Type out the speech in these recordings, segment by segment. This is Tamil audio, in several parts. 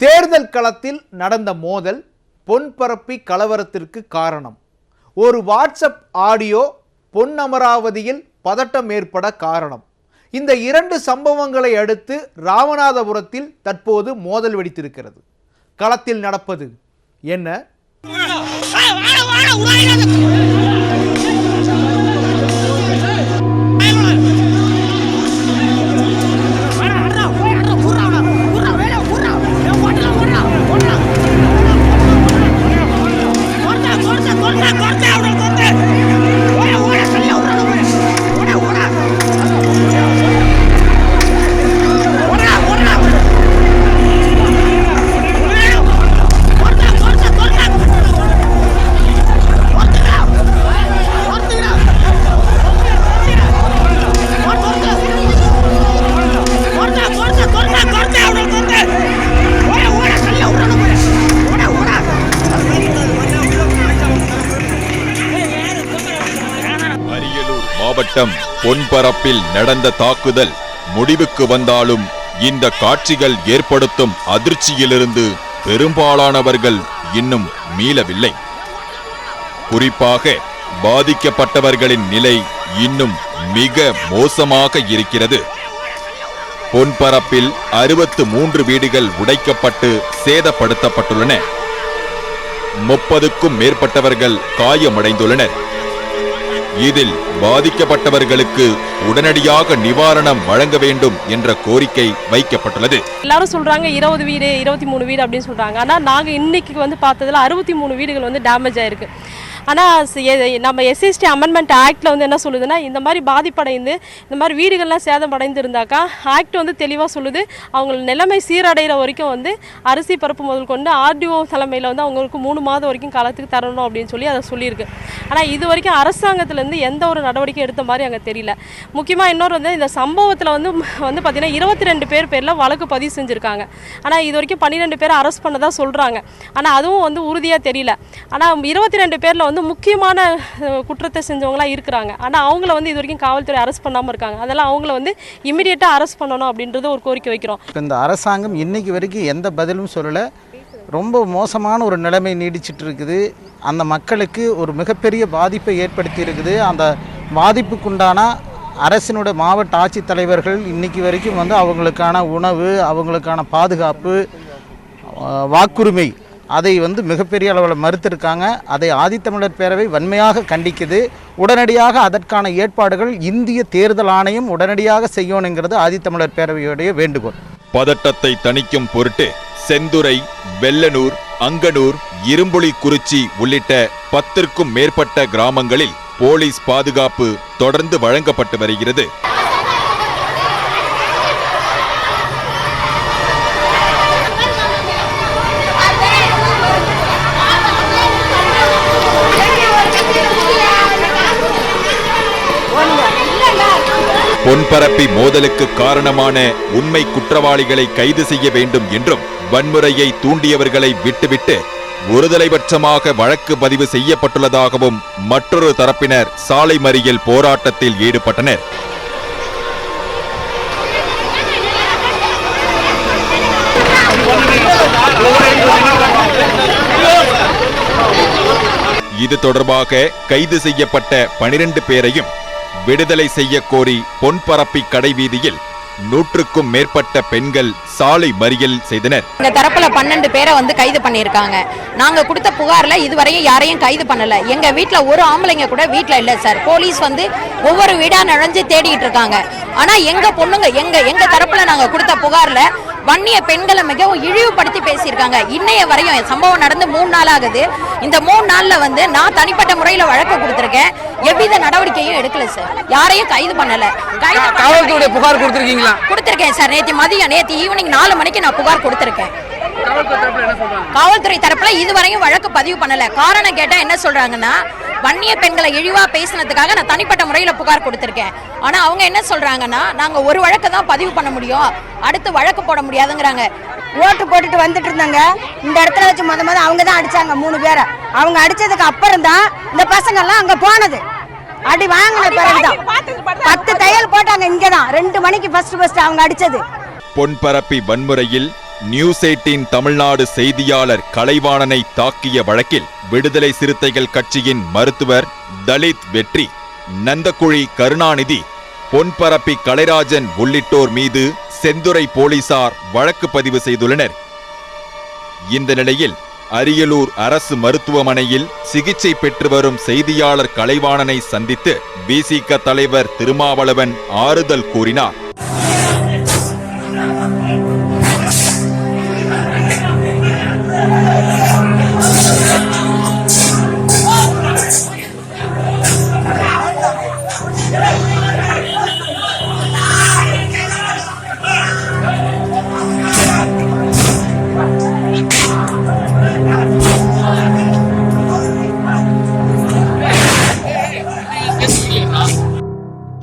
தேர்தல் களத்தில் நடந்த மோதல் பொன்பரப்பி கலவரத்திற்கு காரணம். ஒரு வாட்ஸ்அப் ஆடியோ பொன்னமராவதியில் பதட்டம் ஏற்பட காரணம். இந்த இரண்டு சம்பவங்களை அடுத்து ராமநாதபுரத்தில் தற்போது மோதல் வெடித்திருக்கிறது. களத்தில் நடப்பது என்ன? மாவட்டம் பொன்பரப்பில் நடந்த தாக்குதல் முடிவுக்கு வந்தாலும் இந்த காட்சிகள் ஏற்படுத்தும் அதிர்ச்சியிலிருந்து பெரும்பாலானவர்கள் இன்னும் மீளவில்லை. குறிப்பாக பாதிக்கப்பட்டவர்களின் நிலை இன்னும் மிக மோசமாக இருக்கிறது. பொன்பரப்பில் 63 வீடுகள் உடைக்கப்பட்டு சேதப்படுத்தப்பட்டுள்ளன. 30க்கும் மேற்பட்டவர்கள் காயமடைந்துள்ளனர். இதில் பாதிக்கப்பட்டவர்களுக்கு உடனடியாக நிவாரணம் வழங்க வேண்டும் என்ற கோரிக்கை வைக்கப்பட்டுள்ளது. எல்லாரும் சொல்றாங்க 20 வீடு 23 வீடு அப்படின்னு சொல்றாங்க. ஆனா நாங்க இன்னைக்கு பார்த்ததுல 63 வீடுகள் டேமேஜ் ஆயிருக்கு. ஆனால் நம்ம எஸ்சிஎஸ்டி அமெண்ட்மெண்ட் ஆக்டில் என்ன சொல்லுதுன்னா, இந்த மாதிரி பாதிப்படைந்து இந்த மாதிரி வீடுகள்லாம் சேதமடைந்து இருந்தாக்கா ஆக்ட் தெளிவாக சொல்லுது, அவங்க நிலைமை சீரடைகிற வரைக்கும் அரிசி பருப்பு முதல் கொண்டு ஆர்டிஓ தலைமையில் அவங்களுக்கு 3 மாதம் வரைக்கும் காலத்துக்கு தரணும் அப்படின்னு சொல்லி அதை சொல்லியிருக்கு. ஆனால் இது வரைக்கும் அரசாங்கத்திலேருந்து எந்த ஒரு நடவடிக்கை எடுத்த மாதிரி அங்கே தெரியல. முக்கியமாக இன்னொரு இந்த சம்பவத்தில் பார்த்திங்கன்னா 22 பேரில் வழக்கு பதிவு செஞ்சுருக்காங்க. ஆனால் இது வரைக்கும் 12 பேர் அரெஸ்ட் பண்ணதாக சொல்கிறாங்க. ஆனால் அதுவும் உறுதியாக தெரியல. ஆனால் 22 பேரில் முக்கியமான குற்றத்தை செஞ்சவங்களா இருக்கிறாங்க. ஆனால் அவங்கள இது வரைக்கும் காவல்துறை அரெஸ்ட் பண்ணாமல் இருக்காங்க. அதெல்லாம் அவங்கள இமிடியேட்டாக அரெஸ்ட் பண்ணணும் அப்படின்றது ஒரு கோரிக்கை வைக்கிறோம். இந்த அரசாங்கம் இன்னைக்கு வரைக்கும் எந்த பதிலும் சொல்லலை. ரொம்ப மோசமான ஒரு நிலைமை நீடிச்சிட்டு இருக்குது. அந்த மக்களுக்கு ஒரு மிகப்பெரிய பாதிப்பை ஏற்படுத்தி இருக்குது. அந்த பாதிப்புக்குண்டான அரசினுடைய மாவட்ட ஆட்சித்தலைவர்கள் இன்னைக்கு வரைக்கும் அவங்களுக்கான உணவு, அவங்களுக்கான பாதுகாப்பு, வாக்குரிமை அதை மிகப்பெரிய அளவில் மறுத்திருக்காங்க. அதை ஆதித்தமிழர் பேரவை வன்மையாக கண்டிக்குது. உடனடியாக அதற்கான ஏற்பாடுகள் இந்திய தேர்தல் ஆணையம் உடனடியாக செய்யணுங்கிறது ஆதித்தமிழர் பேரவையுடைய வேண்டுகோள். பதட்டத்தை தணிக்கும் பொருட்டு செந்துறை, வெள்ளனூர், அங்கனூர், இரும்புலிக்குறிச்சி உள்ளிட்ட 10க்கும் மேற்பட்ட கிராமங்களில் போலீஸ் பாதுகாப்பு தொடர்ந்து வழங்கப்பட்டு வருகிறது. பொன்பரப்பி மோதலுக்கு காரணமான உண்மை குற்றவாளிகளை கைது செய்ய வேண்டும் என்றும், வன்முறையை தூண்டியவர்களை விட்டுவிட்டு ஒருதலைபட்சமாக வழக்கு பதிவு செய்யப்பட்டுள்ளதாகவும் மற்றொரு தரப்பினர் சாலை மறியல் போராட்டத்தில் ஈடுபட்டனர். இது தொடர்பாக கைது செய்யப்பட்ட 12 பேரையும் விடுதலை செய்ய கோரி பொன்பரப்பி கடைவீதியில் 100க்கும் மேற்பட்ட பெண்கள் சாலை மறியல் செய்தனர். இந்த தரப்புல 12 பேரை கைது பண்ணியிருக்காங்க. நாங்க கொடுத்த புகார்ல இதுவரையும் யாரையும் கைது பண்ணல. எங்க வீட்டுல ஒரு ஆம்பளைங்க கூட வீட்டுல இல்ல சார். போலீஸ் ஒவ்வொரு வீடா நுழைஞ்சு தேடிட்டு இருக்காங்க. ஆனா எங்க பொண்ணுங்க எங்க தரப்புல நாங்க கொடுத்த புகார்ல வன்னிய பெண்களை மிகவும் இழிவுபடுத்தி பேசியிருக்காங்க. இன்னைய வரையும் சம்பவம் நடந்து 3 நாள் ஆகுது. இந்த 3 நாள்ல நான் தனிப்பட்ட முறையில வழக்கு கொடுத்திருக்கேன். எவ்வித நடவடிக்கையும் எடுக்கல சார். யாரையும் கைது பண்ணல. காவல்துறை புகார் கொடுத்திருக்கீங்களா? கொடுத்திருக்கேன் சார். நேற்று ஈவினிங் 4 மணிக்கு நான் புகார் கொடுத்திருக்கேன். காவல்துறை தரப்புல இதுவரையும் வழக்கு பதிவு பண்ணல. காரணம் கேட்டா என்ன சொல்றாங்கன்னா, வன்னிய பெண்களை இழிவா பேசினதுக்காக நான் தனிப்பட்ட முறையில புகார் கொடுத்திருக்கேன். ஆனா அவங்க என்ன சொல்றாங்கன்னா, நாங்க ஒரு வழக்கு தான் பதிவு பண்ண முடியும், அடுத்து வழக்கு போட முடியாதுங்கிறாங்க. ஓட்டு போட்டுட்டு வந்துட்டு இருந்தாங்க. இந்த இடத்துல வச்சு முத அவங்க தான் அடிச்சாங்க 3 பேரை. அவங்க அடிச்சதுக்கு அப்புறம் தான் இந்த பசங்க எல்லாம் அங்க போனது. அடி வாங்கின பிறகுதான் 10 தையல் போட்டாங்க. இங்கதான் 2 மணிக்கு ஃபர்ஸ்ட் அவங்க அடிச்சது. பொன்பரப்பி வன்முறையில் நியூஸ் 18 தமிழ்நாடு செய்தியாளர் கலைவாணனை தாக்கிய வழக்கில் விடுதலை சிறுத்தைகள் கட்சியின் மருத்துவர் தலித் வெற்றி, நந்தகுழி கருணாநிதி, பொன்பரப்பி கலைராஜன் உள்ளிட்டோர் மீது செந்துறை போலீசார் வழக்கு பதிவு செய்துள்ளனர். இந்த நிலையில் அரியலூர் அரசு மருத்துவமனையில் சிகிச்சை பெற்று வரும் செய்தியாளர் கலைவாணனை சந்தித்து விசிக தலைவர் திருமாவளவன் ஆறுதல் கூறினார்.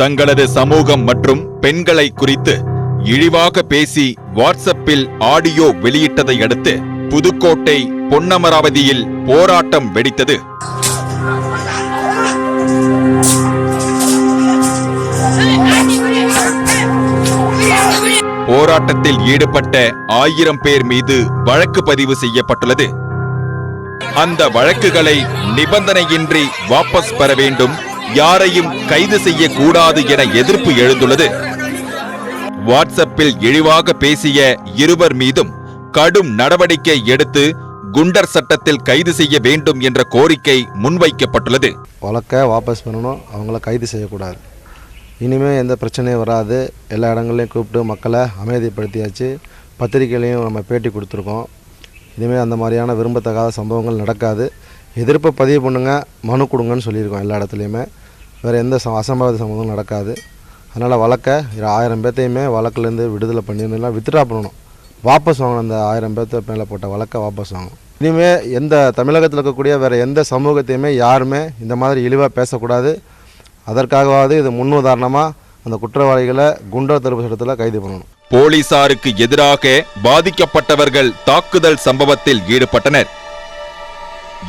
தங்களது சமூகம் மற்றும் பெண்களை குறித்து இழிவாக பேசி வாட்ஸ்அப்பில் ஆடியோ வெளியிட்டதை அடுத்து புதுக்கோட்டை பொன்னமராவதியில் போராட்டம் வெடித்தது. போராட்டத்தில் ஈடுபட்ட 1000 பேர் மீது வழக்கு பதிவு செய்யப்பட்டுள்ளது. அந்த வழக்குகளை நிபந்தனையின்றி வாபஸ் பெற வேண்டும், யாரையும் கைது செய்யக்கூடாது என எதிர்ப்பு எழுந்துள்ளது. வாட்ஸ்அப்பில் இழிவாக பேசிய 2 மீதும் கடும் நடவடிக்கை எடுத்து குண்டர் சட்டத்தில் கைது செய்ய வேண்டும் என்ற கோரிக்கை முன்வைக்கப்பட்டுள்ளது. வழக்கை வாபஸ் பண்ணணும், அவங்கள கைது செய்யக்கூடாது. இனிமேல் எந்த பிரச்சனையும் வராது. எல்லா இடங்கள்லையும் கூப்பிட்டு மக்களை அமைதிப்படுத்தியாச்சு. பத்திரிகையிலையும் நம்ம பேட்டி கொடுத்துருக்கோம். இனிமேல் அந்த மாதிரியான விரும்பத்தகாத சம்பவங்கள் நடக்காது. எதிர்ப்பை பதிவு பண்ணுங்க, மனு கொடுங்கன்னு சொல்லியிருக்கோம். எல்லா இடத்துலையுமே வேறு எந்த அசம்பாவித சம்பவங்களும் நடக்காது. அதனால் வழக்கை 1000 பேர்த்தையுமே வழக்கிலேருந்து விடுதலை பண்ணியிருந்தா வித்ட்ரா பண்ணணும். வாபஸ் வாங்கணும். அந்த 1000 பேர்த்த மேலே போட்ட வழக்கை வாபஸ் வாங்கணும். இனிமேல் எந்த தமிழகத்தில் இருக்கக்கூடிய வேறு எந்த சமூகத்தையுமே யாருமே இந்த மாதிரி இழிவாக பேசக்கூடாது. அதற்காகவாவது இது முன்னுதாரணமாக அந்த குற்றவாளிகளை குண்டர் தடுப்பு சட்டத்தில் கைது பண்ணணும். போலீசாருக்கு எதிராக பாதிக்கப்பட்டவர்கள் தாக்குதல் சம்பவத்தில் ஈடுபட்டனர்.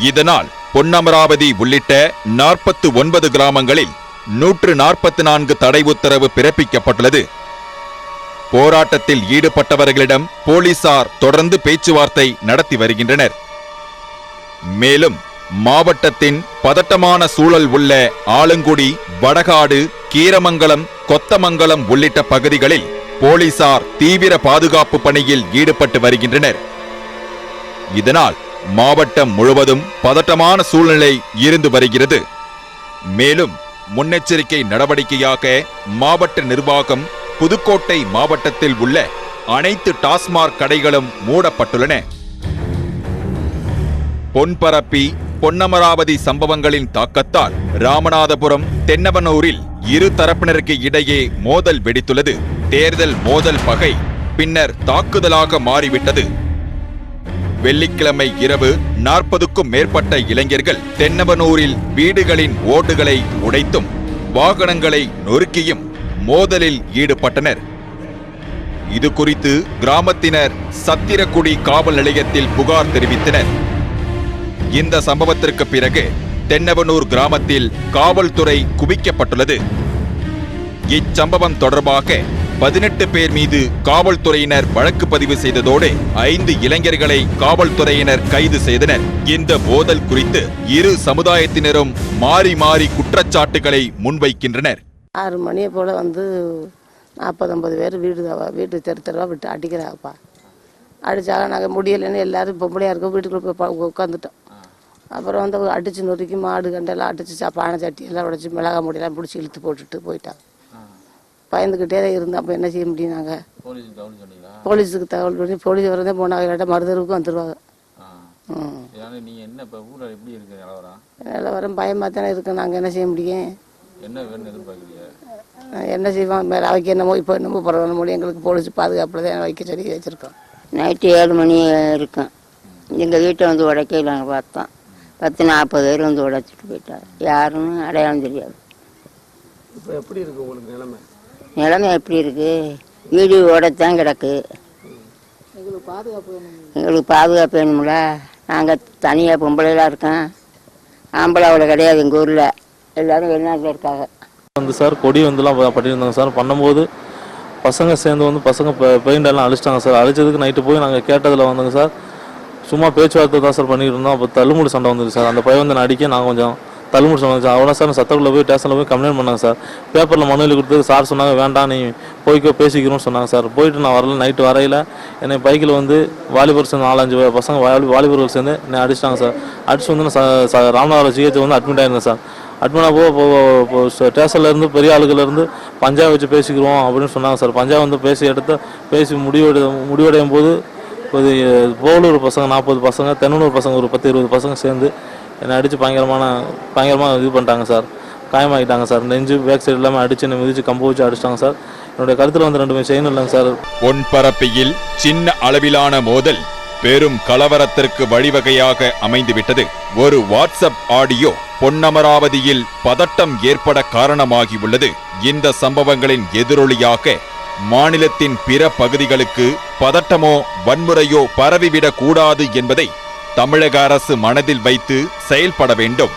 இதனால் பொன்னமராவதி உள்ளிட்ட 49 கிராமங்களில் 144 தடை உத்தரவு பிறப்பிக்கப்பட்டுள்ளது. போராட்டத்தில் ஈடுபட்டவர்களிடம் போலீசார் தொடர்ந்து பேச்சுவார்த்தை நடத்தி வருகின்றனர். மேலும் மாவட்டத்தின் பதட்டமான சூழல் உள்ள ஆலங்குடி, வடகாடு, கீரமங்கலம், கொத்தமங்கலம் உள்ளிட்ட பகுதிகளில் போலீசார் தீவிர பாதுகாப்பு பணியில் ஈடுபட்டு வருகின்றனர். இதனால் மாவட்டம் முழுவதும் பதட்டமான சூழ்நிலை இருந்து வருகிறது. மேலும் முன்னெச்சரிக்கை நடவடிக்கையாக மாவட்ட நிர்வாகம் புதுக்கோட்டை மாவட்டத்தில் உள்ள அனைத்து டாஸ்மாக் கடைகளும் மூடப்பட்டுள்ளன. பொன்பரப்பி, பொன்னமராவதி சம்பவங்களின் தாக்கத்தால் ராமநாதபுரம், தென்னவனூரில் இரு தரப்பினருக்கு இடையே மோதல் வெடித்துள்ளது. தேர்தல் மோதல் பகை பின்னர் தாக்குதலாக மாறிவிட்டது. வெள்ளிக்கிழமை இரவு 40க்கும் மேற்பட்ட இளைஞர்கள் தென்னவனூரில் வீடுகளின் ஓடுகளை உடைத்தும் வாகனங்களை நொறுக்கியும் மோதலில் ஈடுபட்டனர். இது குறித்து கிராமத்தினர் சத்திரக்குடி காவல் நிலையத்தில் புகார் தெரிவித்தனர். இந்த சம்பவத்திற்கு பிறகு தென்னவனூர் கிராமத்தில் காவல்துறை குவிக்கப்பட்டுள்ளது. இச்சம்பவம் தொடர்பாக 18 பேர் மீது காவல்துறையினர் வழக்கு பதிவு செய்ததோடு 5 இளைஞர்களை காவல்துறையினர் கைது செய்தனர். இந்த மோதல் குறித்து இரு சமுதாயத்தினரும் மாறி மாறி குற்றச்சாட்டுகளை முன்வைக்கின்றனர். 6 மணியை போல 40-50 பேர் வீட்டு தெருவா விட்டு அடிக்கிறாங்கப்பா. அடிச்சாக நாங்கள் முடியலைன்னு எல்லாரும் பொம்பளையா இருக்கோம், வீட்டுக்குள்ள போய் உட்காந்துட்டோம். அப்புறம் அடிச்சு நொறுக்கி மாடு கண்டெல்லாம் அடிச்சு பானை சட்டியெல்லாம் உடைச்சி மிளகா முடியெல்லாம் பிடிச்சி இழுத்து போட்டுட்டு போயிட்டாங்க. பயந்துக்கிட்டே தான் இருந்தோம். அப்போ என்ன செய்ய முடியும்? நாங்கள் போலீஸுக்கு தகவல் பண்ணி போலீஸ் வரதே போனாங்க, இல்லாட்டா மருதருக்கு வந்துடுவாங்க. நிலவரம் பயமாக தானே இருக்கு. நாங்கள் என்ன செய்ய முடியும்? என்ன செய்வோம்? அவைக்கு என்னமோ இப்போ என்னமோ பரவாயில்ல முடியும். எங்களுக்கு போலீஸ் பாதுகாப்பில் தான் வைக்க சொல்லி வச்சுருக்கோம். நைட்டு 7 மணி இருக்கும். எங்கள் வீட்டை உடைக்க நாங்கள் பார்த்தோம். 10-40 பேர் உடைச்சிட்டு போயிட்டாங்க. யாருன்னு அடையாளம் தெரியாது. இப்போ எப்படி இருக்கு உங்களுக்கு நிலைமை? நிலைமை எப்படி இருக்கு? வீடு ஓடத்தான் கிடக்கு. எங்களுக்கு பாதுகாப்பு வேணும்ல. நாங்கள் தனியாக பொம்பளைலாம் இருக்கோம், ஆம்பளை அவ்வளோ கிடையாது. எங்கள் ஊரில் எல்லாரும் வெளிநாட்டில் இருக்காங்க. சார் கொடி வந்துலாம் பண்ணியிருந்தாங்க சார். பண்ணும்போது பசங்க சேர்ந்து வந்து பசங்க பெயிண்ட் எல்லாம் அழிச்சிட்டாங்க சார். அழிச்சதுக்கு நைட்டு போய் நாங்கள் கேட்டதில் வந்தோங்க சார். சும்மா பேச்சுவார்த்தை தான் சார் பண்ணிட்டு இருந்தோம். அப்போ தள்ளுமுடி சண்டை வந்துருக்கு சார். அந்த பையன் வந்து நான் அடிக்க நாங்கள் கொஞ்சம் தள்ளுமுடி சண்டை வந்துச்சு. அவ்வளோ சார் சத்தக்குள்ளே போய் ஸ்டேஷனில் போய் கம்ப்ளைண்ட் பண்ணாங்க சார். பேப்பரில் மனு எழுதி கொடுத்தது சார் சொன்னாங்க வேண்டாம் நீ போய்க்கோ பேசிக்கிறோன்னு சொன்னாங்க சார். போயிட்டு நான் வரல. நைட்டு வரையில் என்னை பைக்கில் வந்து வாலிபர் சேர்ந்து 4-5 பசங்க வாலிபர்கள் சேர்ந்து என்னை அடிச்சிட்டாங்க சார். அடிச்சு வந்து நான் ராமநாதபுரம் சிகிச்சை வந்து அட்மிட் ஆயிருந்தேன் சார். அட்மிட் போக ஸ்டேஷன்லேருந்து பெரிய ஆளுகள்லேருந்து பஞ்சாப் வச்சு பேசிக்கிறோம் அப்படின்னு சொன்னாங்க சார். பஞ்சாப் வந்து பேசி முடிவடையும் போது போலூர் பசங்க 40 பசங்க, தென்னூர் பசங்க ஒரு 10-20 பசங்க சேர்ந்து என்னை அடித்து பயங்கரமாக இது பண்ணிட்டாங்க சார். காயமாகிட்டாங்க சார். நெஞ்சு பேக் சைடு எல்லாமே அடித்து என்னை மிதித்து கம்பு வச்சு அடிச்சிட்டாங்க சார். என்னுடைய கருத்தில் வந்து 2 செயின் இல்லைங்க சார். பொன்பரப்பியில் சின்ன அளவிலான மோதல் பெரும் கலவரத்திற்கு வழிவகையாக அமைந்துவிட்டது. ஒரு வாட்ஸ்அப் ஆடியோ பொன்னமராவதியில் பதட்டம் ஏற்பட காரணமாகியுள்ளது. இந்த சம்பவங்களின் எதிரொலியாக மாநிலத்தின் பிற பகுதிகளுக்கு பதட்டமோ வன்முறையோ பரவிவிடக் கூடாது என்பதை தமிழக அரசு மனதில் வைத்து செயல்பட வேண்டும்.